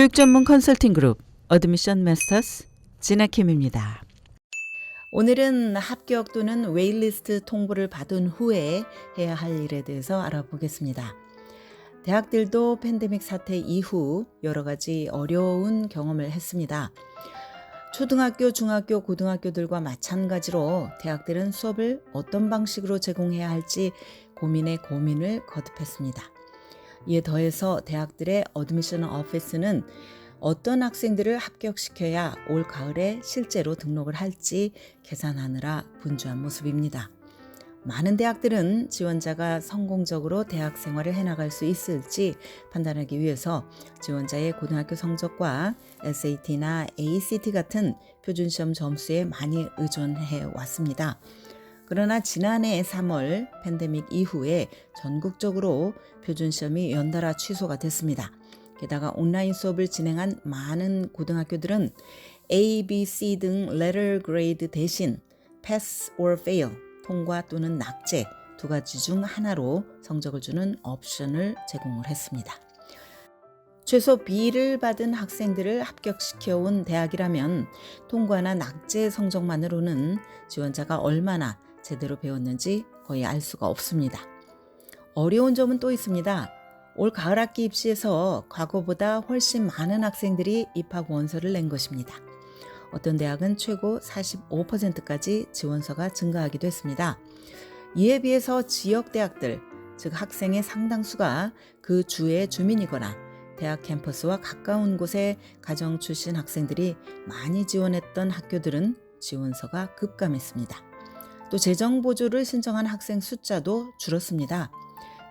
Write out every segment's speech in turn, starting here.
교육 전문 컨설팅 그룹 어드미션 마스터스 진아킴입니다. 오늘은 합격 또는 웨이리스트 통보를 받은 후에 해야 할 일에 대해서 알아보겠습니다. 대학들도 팬데믹 사태 이후 여러 가지 어려운 경험을 했습니다. 초등학교, 중학교, 고등학교들과 마찬가지로 대학들은 수업을 어떤 방식으로 제공해야 할지 고민에 고민을 거듭했습니다. 이에 더해서 대학들의 어드미션 오피스는 어떤 학생들을 합격시켜야 올 가을에 실제로 등록을 할지 계산하느라 분주한 모습입니다. 많은 대학들은 지원자가 성공적으로 대학 생활을 해나갈 수 있을지 판단하기 위해서 지원자의 고등학교 성적과 SAT나 ACT 같은 표준시험 점수에 많이 의존해 왔습니다. 그러나 지난해 3월 팬데믹 이후에 전국적으로 표준시험이 연달아 취소가 됐습니다. 게다가 온라인 수업을 진행한 많은 고등학교들은 A, B, C 등 letter grade 대신 pass or fail, 통과 또는 낙제 두 가지 중 하나로 성적을 주는 옵션을 제공을 했습니다. 최소 B를 받은 학생들을 합격시켜온 대학이라면 통과나 낙제 성적만으로는 지원자가 얼마나 제대로 배웠는지 거의 알 수가 없습니다. 어려운 점은 또 있습니다. 올 가을 학기 입시에서 과거보다 훨씬 많은 학생들이 입학 원서를 낸 것입니다. 어떤 대학은 최고 45%까지 지원서가 증가하기도 했습니다. 이에 비해서 지역 대학들, 즉 학생의 상당수가 그 주의 주민이거나 대학 캠퍼스와 가까운 곳에 가정 출신 학생들이 많이 지원했던 학교들은 지원서가 급감했습니다. 또 재정 보조를 신청한 학생 숫자도 줄었습니다.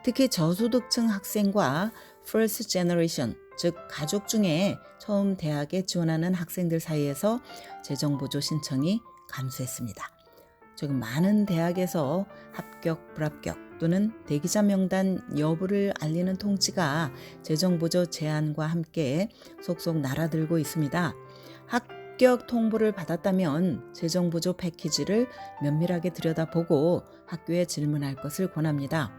특히 저소득층 학생과 First Generation, 즉 가족 중에 처음 대학에 지원하는 학생들 사이에서 재정 보조 신청이 감소했습니다. 조금 많은 대학에서 합격, 불합격 또는 대기자 명단 여부를 알리는 통지가 재정 보조 제한과 함께 속속 날아들고 있습니다. 합격 통보를 받았다면 재정 보조 패키지를 면밀하게 들여다보고 학교에 질문할 것을 권합니다.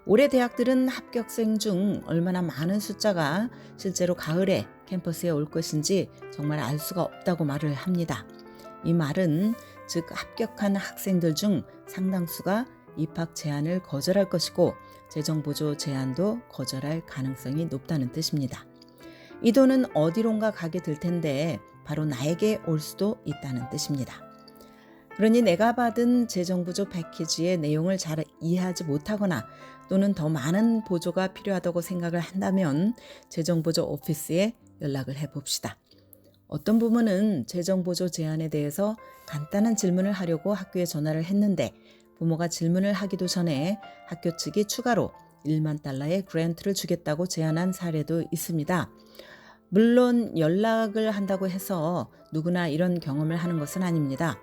올해 대학들은 합격생 중 얼마나 많은 숫자가 실제로 가을에 캠퍼스에 올 것인지 정말 알 수가 없다고 말을 합니다. 이 말은 즉 합격한 학생들 중 상당수가 입학 제한을 거절할 것이고 재정 보조 제한도 거절할 가능성이 높다는 뜻입니다. 이 돈은 어디론가 가게 될 텐데 바로 나에게 올 수도 있다는 뜻입니다. 그러니 내가 받은 재정보조 패키지의 내용을 잘 이해하지 못하거나 또는 더 많은 보조가 필요하다고 생각을 한다면 재정보조 오피스에 연락을 해봅시다. 어떤 부모는 재정보조 제한에 대해서 간단한 질문을 하려고 학교에 전화를 했는데 부모가 질문을 하기도 전에 학교 측이 추가로 1만 달러의 그랜트를 주겠다고 제안한 사례도 있습니다. 물론 연락을 한다고 해서 누구나 이런 경험을 하는 것은 아닙니다.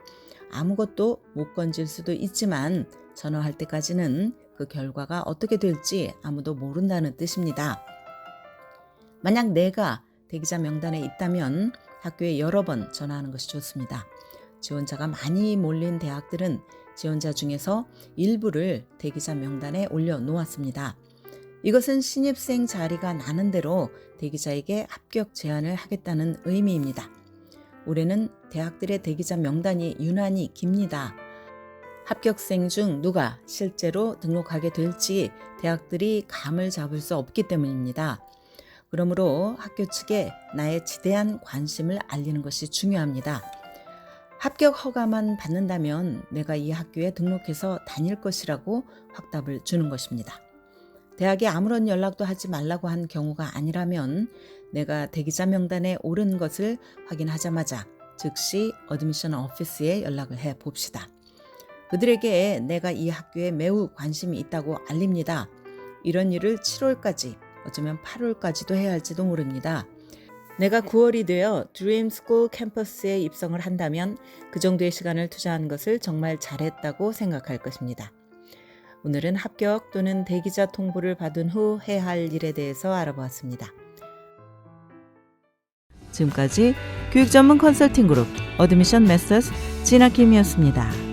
아무것도 못 건질 수도 있지만 전화할 때까지는 그 결과가 어떻게 될지 아무도 모른다는 뜻입니다. 만약 내가 대기자 명단에 있다면 학교에 여러 번 전화하는 것이 좋습니다. 지원자가 많이 몰린 대학들은 지원자 중에서 일부를 대기자 명단에 올려놓았습니다. 이것은 신입생 자리가 나는 대로 대기자에게 합격 제안을 하겠다는 의미입니다. 올해는 대학들의 대기자 명단이 유난히 깁니다. 합격생 중 누가 실제로 등록하게 될지 대학들이 감을 잡을 수 없기 때문입니다. 그러므로 학교 측에 나의 지대한 관심을 알리는 것이 중요합니다. 합격 허가만 받는다면 내가 이 학교에 등록해서 다닐 것이라고 확답을 주는 것입니다. 대학에 아무런 연락도 하지 말라고 한 경우가 아니라면 내가 대기자 명단에 오른 것을 확인하자마자 즉시 어드미션 오피스에 연락을 해 봅시다. 그들에게 내가 이 학교에 매우 관심이 있다고 알립니다. 이런 일을 7월까지, 어쩌면 8월까지도 해야 할지도 모릅니다. 내가 9월이 되어 드림스쿨 캠퍼스에 입성을 한다면 그 정도의 시간을 투자한 것을 정말 잘했다고 생각할 것입니다. 오늘은 합격 또는 대기자 통보를 받은 후 해야 할 일에 대해서 알아보았습니다. 지금까지 교육 전문 컨설팅 그룹 어드미션 마스터스 진아킴이었습니다.